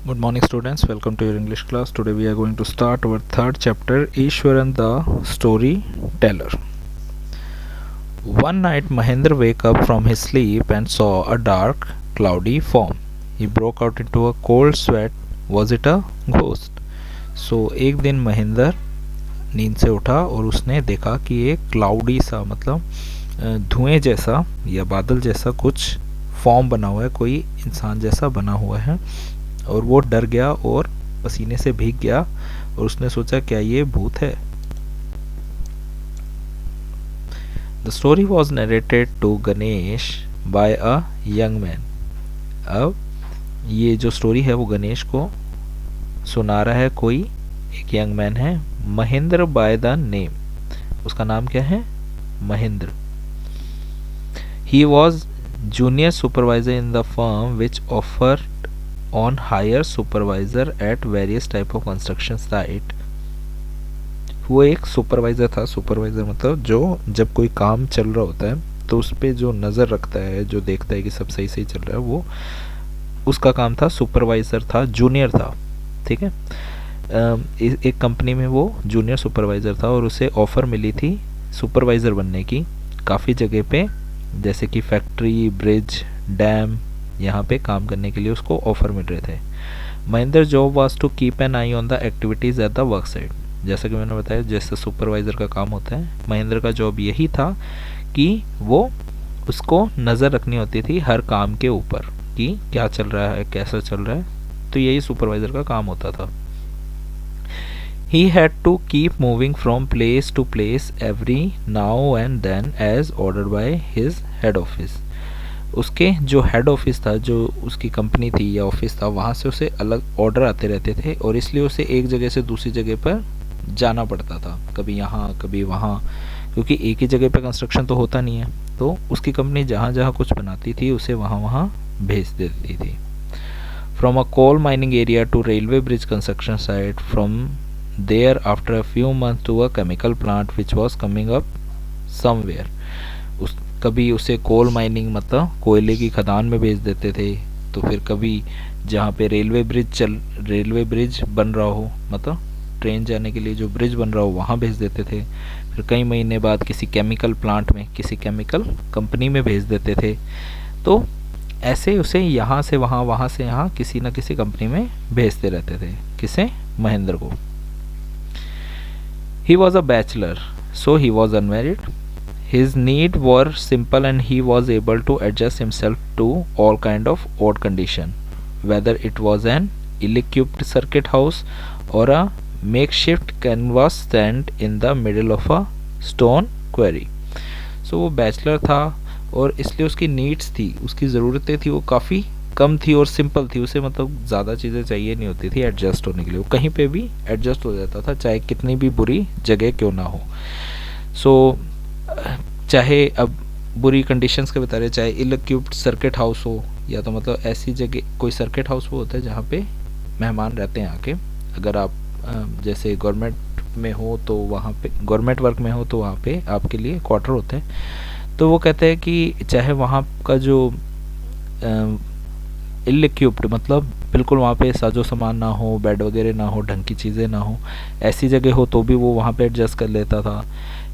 Good morning students, welcome to your English class. Today we are going to start our third chapter, Ishwaran the Storyteller. One night Mahendra woke up from his sleep and saw a dark, cloudy form. He broke out into a cold sweat. Was it a ghost? So एक दिन महेंद्र नींद से उठा और उसने देखा कि एक क्लाउडी सा मतलब धुएं जैसा या बादल जैसा कुछ फॉर्म बना हुआ है, कोई इंसान जैसा बना हुआ है और वो डर गया और पसीने से भीग गया और उसने सोचा क्या ये भूत है. The story was narrated to Ganesh by a young man. अब ये जो स्टोरी है वो गणेश को सुना रहा है कोई एक यंग मैन है, महेंद्र बाय द नेम. उसका नाम क्या है? Mahendra. He was junior supervisor in the firm which offer on hire supervisor at various type of construction site. वो एक सुपरवाइजर था. सुपरवाइजर मतलब जो जब कोई काम चल रहा होता है तो उस पर जो नज़र रखता है, जो देखता है कि सब सही सही चल रहा है, वो उसका काम था. सुपरवाइजर था, जूनियर था. ठीक है. एक कंपनी में वो जूनियर सुपरवाइजर था और उसे ऑफ़र मिली थी सुपरवाइज़र बनने की काफ़ी जगह पे, जैसे कि फैक्ट्री, ब्रिज, डैम, यहाँ पे काम करने के लिए उसको ऑफर मिल रहे थे. Mahendra job was to keep an eye on the activities at the work site. जैसा कि मैंने बताया, जैसे सुपरवाइज़र का काम होता है, महेंद्र का जॉब यही था कि वो उसको नज़र रखनी होती थी हर काम के ऊपर कि क्या चल रहा है, कैसा चल रहा है. तो यही सुपरवाइज़र का काम होता था. He had to keep moving from place to place every now and then as ordered by his head office. उसके जो हेड ऑफिस था, जो उसकी कंपनी थी या ऑफिस था, वहाँ से उसे अलग ऑर्डर आते रहते थे और इसलिए उसे एक जगह से दूसरी जगह पर जाना पड़ता था, कभी यहाँ कभी वहाँ, क्योंकि एक ही जगह पर कंस्ट्रक्शन तो होता नहीं है. तो उसकी कंपनी जहाँ जहाँ कुछ बनाती थी उसे वहाँ वहाँ भेज देती थी. From a coal mining area to railway bridge construction site, from there after a few month to a chemical plant which was coming up somewhere. कभी उसे कोल माइनिंग मतलब कोयले की खदान में भेज देते थे, तो फिर कभी जहाँ पे रेलवे ब्रिज बन रहा हो, मतलब ट्रेन जाने के लिए जो ब्रिज बन रहा हो वहाँ भेज देते थे. फिर कई महीने बाद किसी केमिकल प्लांट में, किसी केमिकल कंपनी में भेज देते थे. तो ऐसे उसे यहाँ से वहाँ, वहाँ से यहाँ, किसी न किसी कंपनी में भेजते रहते थे. किसे? महेंद्र को. He was a bachelor, so he was unmarried. His needs were simple and he was able to adjust himself to all kind of odd condition, whether it was an ill-equipped circuit house or a makeshift canvas stand in the middle of a stone quarry. So वो bachelor था और इसलिए उसकी needs थी, उसकी ज़रूरतें थी, वो काफ़ी कम थी और सिंपल थी. उसे मतलब ज़्यादा चीज़ें चाहिए नहीं होती थी एडजस्ट होने के लिए. वो कहीं पे भी एडजस्ट हो जाता था, चाहे कितनी भी बुरी जगह क्यों ना हो. सो चाहे अब बुरी कंडीशंस के बता रहे, चाहे इल इक्विप्ड सर्किट हाउस हो, या तो मतलब ऐसी जगह, कोई सर्किट हाउस वो होता है जहाँ पे मेहमान रहते हैं आके. अगर आप जैसे गवर्नमेंट में हो तो वहाँ पे, गवर्नमेंट वर्क में हो तो वहाँ पे आपके लिए क्वार्टर होते हैं. तो वो कहते हैं कि चाहे वहाँ का जो इल इक्विप्ड मतलब बिल्कुल वहाँ पे साजो सामान ना हो, बेड वगैरह ना हो, ढंग की चीज़ें ना हो, ऐसी जगह हो तो भी वो वहाँ पे एडजस्ट कर लेता था.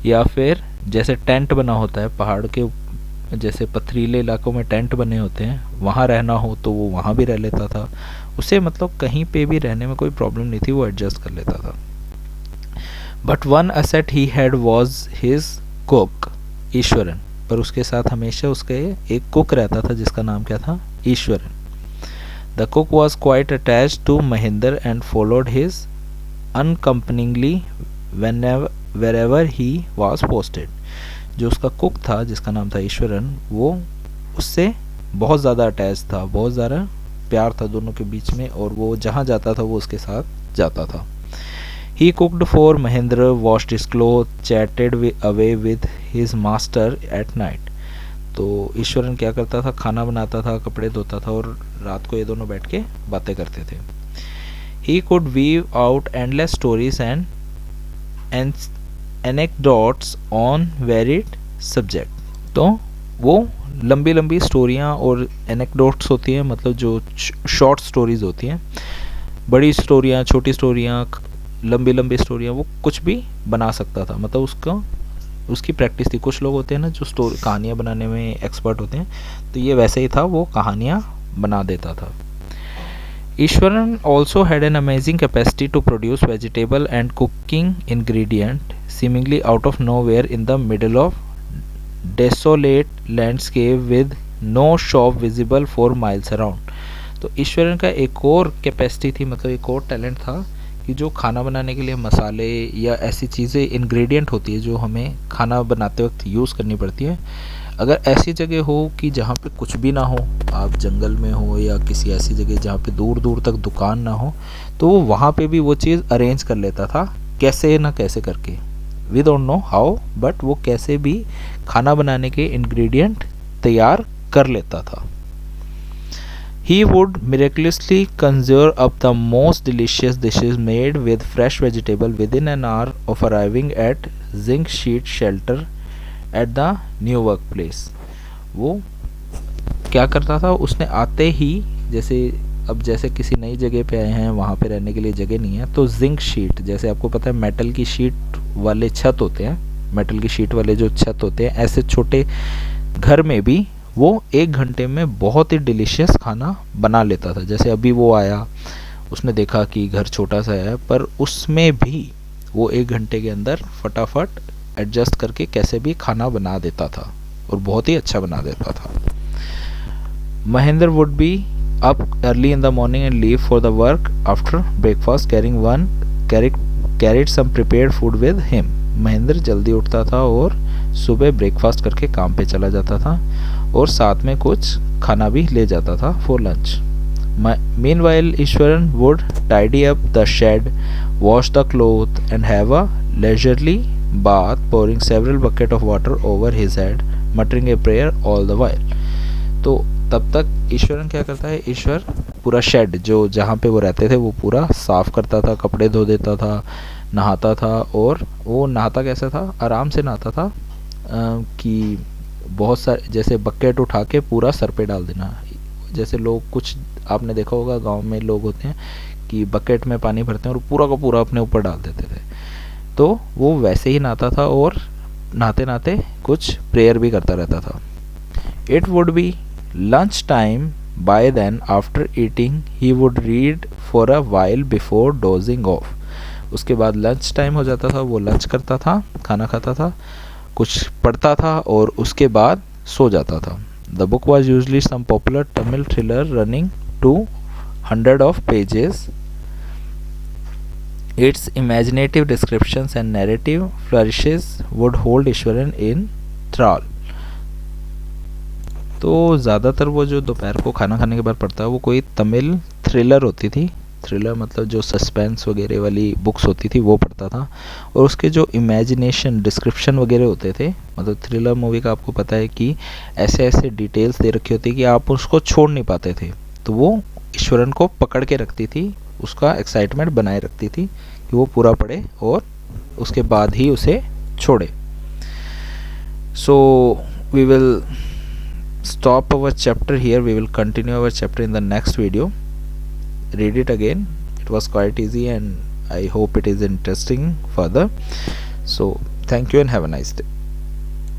या फिर जैसे टेंट बना होता है पहाड़ के, जैसे पथरीले इलाकों में टेंट बने होते हैं, वहाँ रहना हो तो वो वहाँ भी रह लेता था. उसे मतलब कहीं पे भी रहने में कोई प्रॉब्लम नहीं थी, वो एडजस्ट कर लेता था. But one asset he had was his cook Eswaran. पर उसके साथ हमेशा उसके एक कुक रहता था जिसका नाम क्या था? Ishwaran. The cook was quite attached to Mahendra and followed his uncomplainingly wherever he was posted. जो उसका कुक था जिसका नाम था ईश्वरन, वो उससे बहुत ज़्यादा अटैच था, बहुत ज़्यादा प्यार था दोनों के बीच में, और वो जहाँ जाता था वो उसके साथ जाता था. He cooked for Mahendra, washed his clothes, chatted away with his master at night. तो ईश्वरन क्या करता था? खाना बनाता था, कपड़े धोता था और रात को ये दोनों बैठ के बातें करते थे. He could weave out endless stories and anecdotes on varied subject. तो वो लंबी लंबी स्टोरियाँ और एनेक्डोट्स होती हैं, मतलब जो शॉर्ट स्टोरीज़ होती हैं, बड़ी स्टोरियाँ, छोटी स्टोरियाँ, लंबी लंबी स्टोरियाँ, वो कुछ भी बना सकता था। मतलब उसकी प्रैक्टिस थी। कुछ लोग होते हैं ना जो कहानियाँ बनाने में एक्सपर्ट होते हैं, तो ये वैसे ही था, वो कहानियाँ बना देता था। Ishwaran also had an amazing capacity to produce vegetable and cooking ingredient seemingly out of nowhere in the middle of desolate landscape with no shop visible for miles around। तो ईश्वरन का एक और कैपेसिटी थी, मतलब एक और टैलेंट था कि जो खाना बनाने के लिए मसाले या ऐसी चीज़ें इंग्रेडिएंट होती है जो हमें खाना बनाते वक्त यूज़ करनी पड़ती है, अगर ऐसी जगह हो कि जहाँ पे कुछ भी ना हो, आप जंगल में हो या किसी ऐसी जगह जहाँ पे दूर दूर तक दुकान ना हो, तो वो वहाँ पे भी वो चीज़ अरेंज कर लेता था, कैसे ना कैसे करके। We don't know how, but वो कैसे भी खाना बनाने के इंग्रेडिएंट तैयार कर लेता था। He would miraculously conjure up the most delicious dishes made with fresh vegetable within an hour of arriving at zinc sheet shelter at the new workplace। वो क्या करता था, उसने आते ही, जैसे किसी नई जगह पे आए हैं, वहाँ पे रहने के लिए जगह नहीं है, तो जिंक शीट, जैसे आपको पता है मेटल की शीट वाले छत होते हैं, मेटल की शीट वाले जो छत होते हैं, ऐसे छोटे घर में भी वो 1 घंटे में बहुत ही डिलीशियस खाना बना लेता था। जैसे अभी वो आया, उसने देखा कि घर छोटा सा है, पर उसमें भी वो 1 घंटे के अंदर फटाफट एडजस्ट करके कैसे भी खाना बना देता था, और बहुत ही अच्छा बना देता था। Mahendra would be up early in the morning and leave for the work after breakfast carried some prepared food with him. Mahendra जल्दी उठता था और सुबह ब्रेकफास्ट करके काम पे चला जाता था, और साथ में कुछ खाना भी ले जाता था for lunch. Meanwhile, Ishwaran would tidy up the shed, wash the clothes, and have a leisurely bath, pouring several buckets of water over his head, muttering a prayer all the while। तो तब तक ईश्वरन क्या करता है, ईश्वर पूरा shade जो जहाँ पे वो रहते थे वो पूरा साफ करता था, कपड़े धो देता था, नहाता था। और वो नहाता कैसे था, आराम से नहाता था कि बहुत सारे, जैसे बकेट उठा के पूरा सर पे डाल देना। जैसे लोग, कुछ आपने देखा होगा गांव में लोग होते हैं कि बकेट में पानी भरते हैं और पूरा का पूरा अपने ऊपर डाल देते थे, तो वो वैसे ही नहाता था और नहाते नहाते कुछ प्रेयर भी करता रहता था। It would be lunch time by then, after eating he would read for a while before dozing off. उसके बाद लंच टाइम हो जाता था, वो लंच करता था, खाना खाता था, कुछ पढ़ता था और उसके बाद सो जाता था। The book was usually some popular Tamil thriller running to 100 of pages. Its imaginative descriptions and narrative flourishes would hold Ishwaran in thrall। तो ज़्यादातर वो जो दोपहर को खाना खाने के बाद पढ़ता है वो कोई तमिल थ्रिलर होती थी, थ्रिलर मतलब जो सस्पेंस वगैरह वाली बुक्स होती थी वो पढ़ता था, और उसके जो इमेजिनेशन डिस्क्रिप्शन वगैरह होते थे, मतलब थ्रिलर मूवी का आपको पता है कि ऐसे ऐसे डिटेल्स दे रखी होती कि आप उसको छोड़ नहीं पाते थे, तो वो ईश्वरन को पकड़ के रखती थी, उसका एक्साइटमेंट बनाए रखती थी कि वो पूरा पढ़े और उसके बाद ही उसे छोड़े। So we will stop our chapter here, we will continue our chapter in the next video। Read it again, it was quite easy and I hope it is interesting further। So thank you and have a nice day।